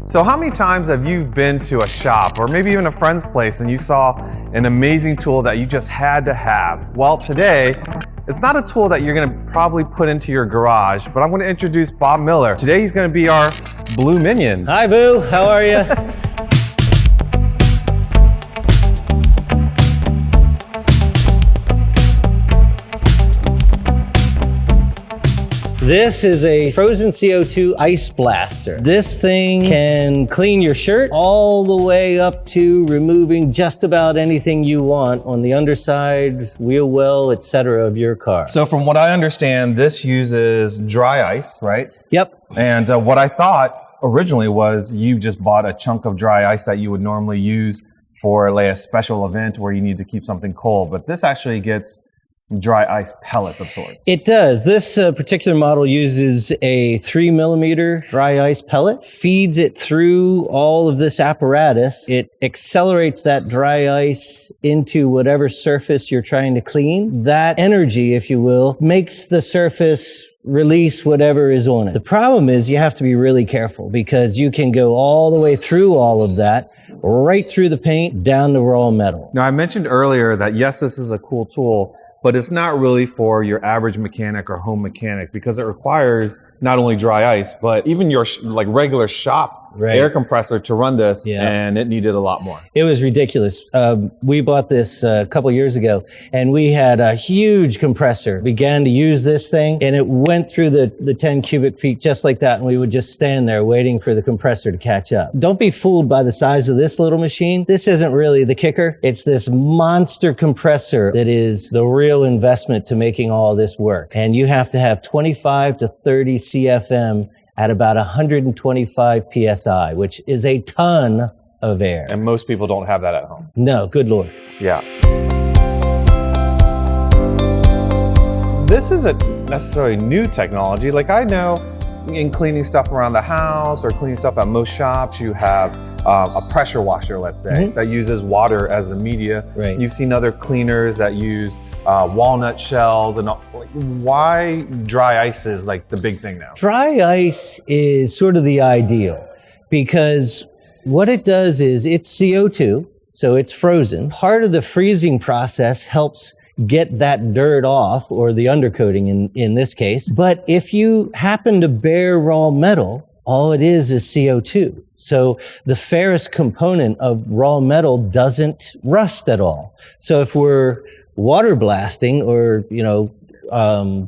So how many times have you been to a shop or maybe even a friend's place and you saw an amazing tool that you just had to have? Well, today, it's not a tool that you're gonna probably put into your garage, but I'm gonna introduce Bob Miller. Today he's gonna be our Blue Minion. Hi, Boo, how are you? This is a frozen CO2 ice blaster. This thing can clean your shirt all the way up to removing just about anything you want on the underside, wheel well, etc. of your car. So from what I understand, this uses dry ice, right? Yep. And what I thought originally was you just bought a chunk of dry ice that you would normally use for like a special event where you need to keep something cold, but this actually gets dry ice pellets of sorts. It does. This particular model uses a 3 millimeter dry ice pellet, feeds it through all of this apparatus. It accelerates that dry ice into whatever surface you're trying to clean. That energy, if you will, makes the surface release whatever is on it. The problem is you have to be really careful because you can go all the way through all of that, right through the paint, down to raw metal. Now, I mentioned earlier that yes, this is a cool tool, but it's not really for your average mechanic or home mechanic because it requires not only dry ice, but even your like regular shop air compressor to run this, and it needed a lot more. It was ridiculous. We bought this a couple years ago, and we had a huge compressor. Began to use this thing, and it went through the 10 cubic feet just like that, and we would just stand there waiting for the compressor to catch up. Don't be fooled by the size of this little machine. This isn't really the kicker. It's this monster compressor that is the real investment to making all this work. And you have to have 25 to 30 CFM at about 125 PSI, which is a ton of air. And most people don't have that at home. No, good Lord. Yeah. This isn't necessarily new technology. Like I know in cleaning stuff around the house or cleaning stuff at most shops, you have a pressure washer, let's say, that uses water as the media. Right. You've seen other cleaners that use walnut shells and why dry ice is like the big thing now? Dry ice is sort of the ideal because what it does is it's CO2, so it's frozen. Part of the freezing process helps get that dirt off, or the undercoating in this case. But if you happen to bare raw metal, all it is CO2. So the ferrous component of raw metal doesn't rust at all. So if we're water blasting or,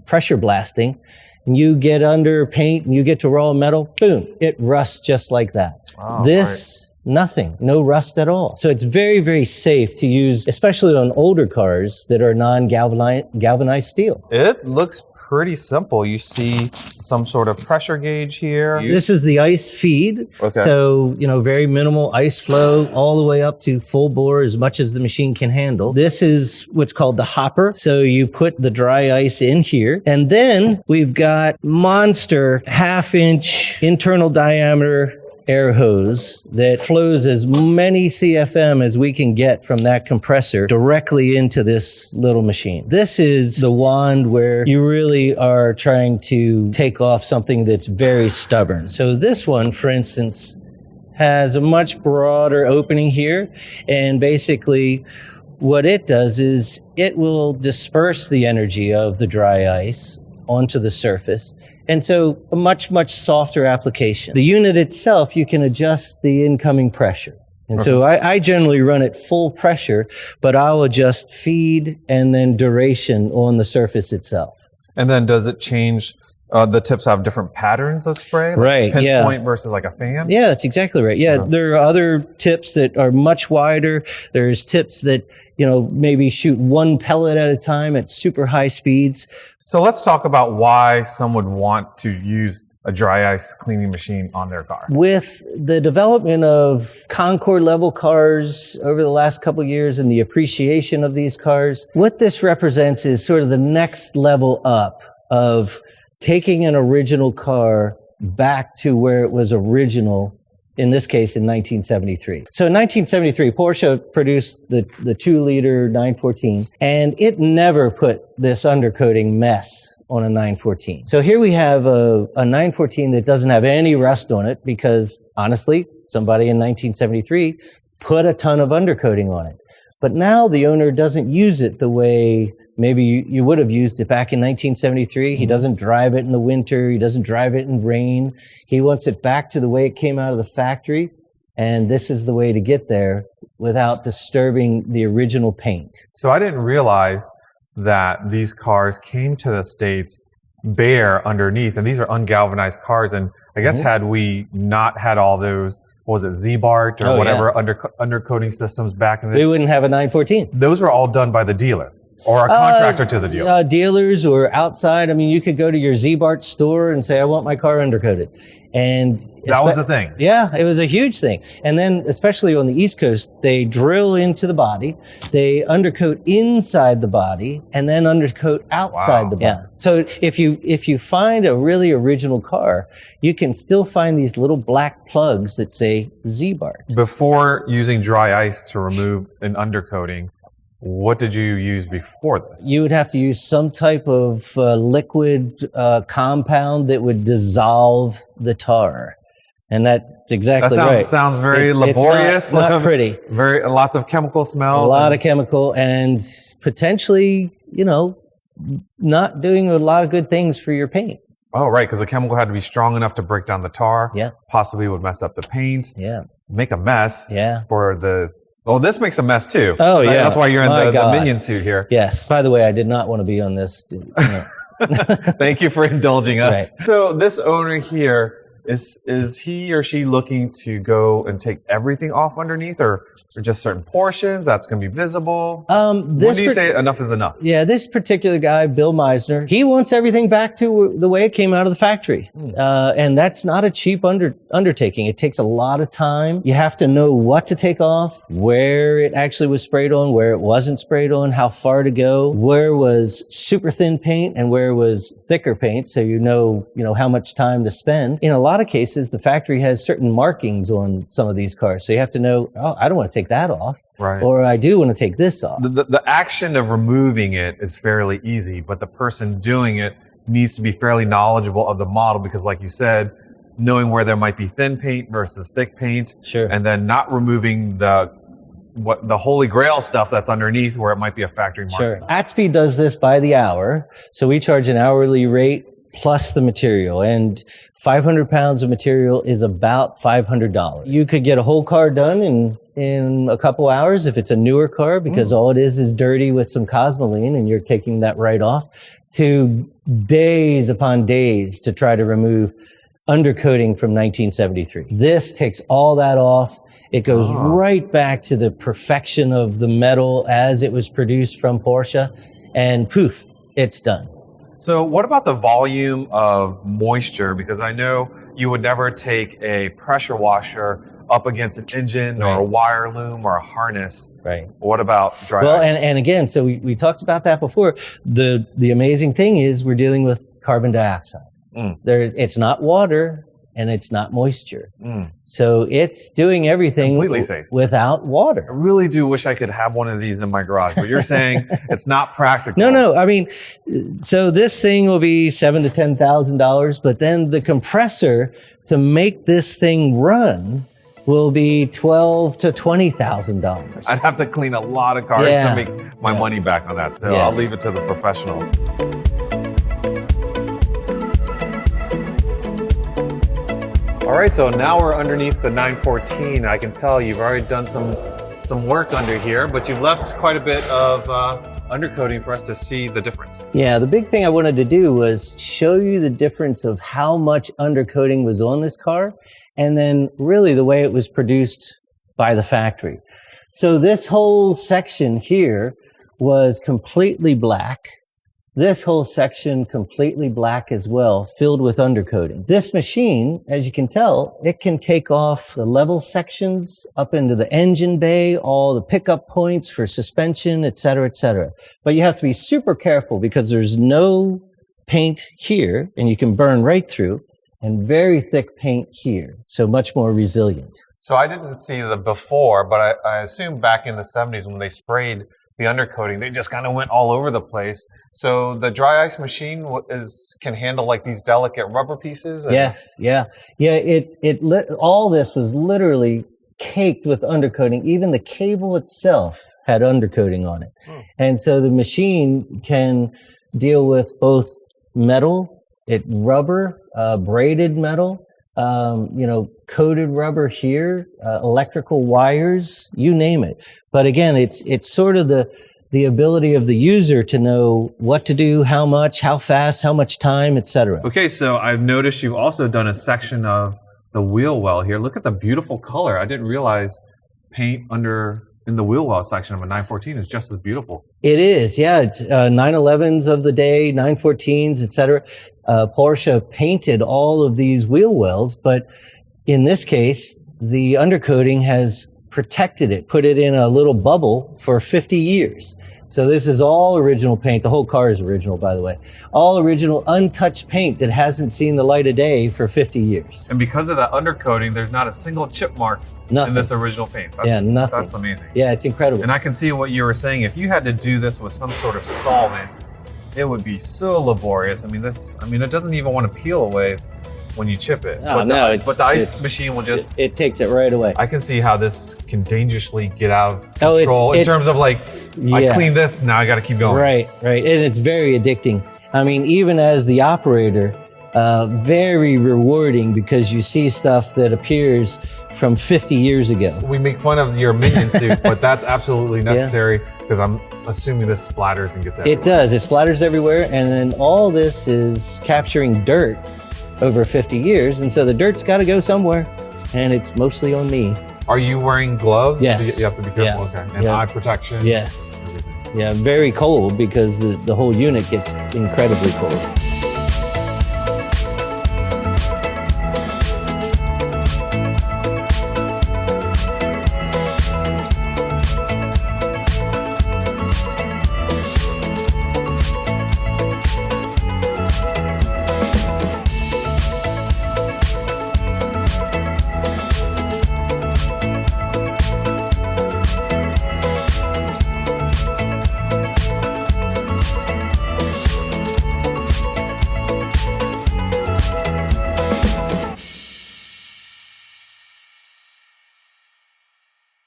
pressure blasting, and you get under paint and you get to raw metal, boom, it rusts just like that. Wow, Nothing, no rust at all. So it's very, very safe to use, especially on older cars that are non-galvanized steel. It looks pretty simple. You see some sort of pressure gauge here. This is the ice feed. Okay. So, very minimal ice flow all the way up to full bore, as much as the machine can handle. This is what's called the hopper. So you put the dry ice in here, and then we've got monster 1/2 inch internal diameter air hose that flows as many CFM as we can get from that compressor directly into this little machine. This is the wand where you really are trying to take off something that's very stubborn. So this one, for instance, has a much broader opening here, and basically what it does is it will disperse the energy of the dry ice onto the surface. And so a much, much softer application. The unit itself, you can adjust the incoming pressure. And so I generally run it full pressure, but I'll adjust feed and then duration on the surface itself. And then does it change, the tips have different patterns of spray? Like right, pinpoint versus like a fan? Yeah, that's exactly right. Yeah, there are other tips that are much wider. There's tips that, maybe shoot one pellet at a time at super high speeds. So let's talk about why some would want to use a dry ice cleaning machine on their car. With the development of Concord level cars over the last couple of years and the appreciation of these cars, what this represents is sort of the next level up of taking an original car back to where it was original in this case in 1973. So in 1973, Porsche produced the 2-liter 914, and it never put this undercoating mess on a 914. So here we have a 914 that doesn't have any rust on it because, honestly, somebody in 1973 put a ton of undercoating on it. But now the owner doesn't use it the way maybe you would have used it back in 1973. He doesn't drive it in the winter. He doesn't drive it in rain. He wants it back to the way it came out of the factory. And this is the way to get there without disturbing the original paint. So I didn't realize that these cars came to the States bare underneath, and these are ungalvanized cars. And I guess had we not had all those, what was it, Z-Bart or whatever undercoating systems back in the day, we wouldn't have a 914. Those were all done by the dealer. Or a contractor to the dealer. Dealers or outside. I mean, you could go to your Z-Bart store and say, I want my car undercoated. And that was the thing. Yeah, it was a huge thing. And then, especially on the East Coast, they drill into the body, they undercoat inside the body, and then undercoat outside the body. Yeah. So if you find a really original car, you can still find these little black plugs that say Z-Bart. Before using dry ice to remove an undercoating, what did you use before this? You would have to use some type of liquid compound that would dissolve the tar. And that's exactly right. That sounds very laborious. It's not pretty. Lots of chemical smells. A lot of chemical and potentially, not doing a lot of good things for your paint. Oh, right, because the chemical had to be strong enough to break down the tar. Yeah. Possibly would mess up the paint. Yeah. Make a mess. Yeah. For the... Oh, this makes a mess too. Oh, yeah. That's why you're in the Minion suit here. Yes. By the way, I did not want to be on this. Thank you for indulging us. Right. So this owner here, is he or she looking to go and take everything off underneath, or just certain portions that's going to be visible? When do you say enough is enough? Yeah, this particular guy, Bill Meisner, he wants everything back to the way it came out of the factory. And that's not a cheap undertaking. It takes a lot of time. You have to know what to take off, where it actually was sprayed on, where it wasn't sprayed on, how far to go, where was super thin paint and where was thicker paint, so you know how much time to spend. In a lot of cases, the factory has certain markings on some of these cars. So you have to know, I don't want to take that off. Right. Or I do want to take this off. The action of removing it is fairly easy, but the person doing it needs to be fairly knowledgeable of the model because, like you said, knowing where there might be thin paint versus thick paint. Sure. And then not removing the holy grail stuff that's underneath where it might be a factory mark. Sure. ATSP does this by the hour. So we charge an hourly rate plus the material, and 500 pounds of material is about $500. You could get a whole car done in a couple hours if it's a newer car, because all it is dirty with some Cosmoline and you're taking that right off, to days upon days to try to remove undercoating from 1973. This takes all that off. It goes right back to the perfection of the metal as it was produced from Porsche, and poof, it's done. So what about the volume of moisture? Because I know you would never take a pressure washer up against an engine or a wire loom or a harness. Right. What about dry ice? Well, and again, so we talked about that before. The amazing thing is we're dealing with carbon dioxide. It's not water and it's not moisture. So it's doing everything completely safe without water. I really do wish I could have one of these in my garage, but you're saying it's not practical. No. I mean, so this thing will be $7,000 to $10,000, but then the compressor to make this thing run will be $12,000 to $20,000. I'd have to clean a lot of cars to make my money back on that. So I'll leave it to the professionals. All right, so now we're underneath the 914. I can tell you've already done some work under here, but you've left quite a bit of undercoating for us to see the difference. Yeah, the big thing I wanted to do was show you the difference of how much undercoating was on this car, and then really the way it was produced by the factory. So this whole section here was completely black. This whole section completely black as well, filled with undercoating. This machine, as you can tell, it can take off the level sections up into the engine bay, all the pickup points for suspension, et cetera, et cetera. But you have to be super careful because there's no paint here and you can burn right through. and very thick paint here. So much more resilient. So I didn't see the before, but I assume back in the 70s when they sprayed the undercoating, they just kind of went all over the place. So the dry ice machine can handle like these delicate rubber pieces? Yes, yeah. All this was literally caked with undercoating. Even the cable itself had undercoating on it. And so the machine can deal with both metal, rubber, braided metal, coated rubber here, electrical wires, you name it. But again, it's sort of the ability of the user to know what to do, how much, how fast, how much time, etc. Okay, so I've noticed you've also done a section of the wheel well here. Look at the beautiful color. I didn't realize paint in the wheel well section of a 914 is just as beautiful. It is, yeah. It's 911s of the day, 914s, etc. Porsche painted all of these wheel wells, but in this case, the undercoating has protected it, put it in a little bubble for 50 years. So this is all original paint. The whole car is original, by the way. All original, untouched paint that hasn't seen the light of day for 50 years. And because of that undercoating, there's not a single chip mark in this original paint. Nothing. That's amazing. Yeah, it's incredible. And I can see what you were saying. If you had to do this with some sort of solvent, it would be so laborious. It doesn't even want to peel away when you chip it. But the ice machine will just... It takes it right away. I can see how this can dangerously get out of control in terms of I clean this, now I got to keep going. Right. And it's very addicting. Even as the operator, very rewarding because you see stuff that appears from 50 years ago. We make fun of your minion suit, but that's absolutely necessary because I'm assuming this splatters and gets everywhere. It does. It splatters everywhere. And then all this is capturing dirt over 50 years. And so the dirt's got to go somewhere. And it's mostly on me. Are you wearing gloves? Yes. You have to be careful. Yeah. Okay. And eye protection? Yes. Yeah, very cold because the whole unit gets incredibly cold.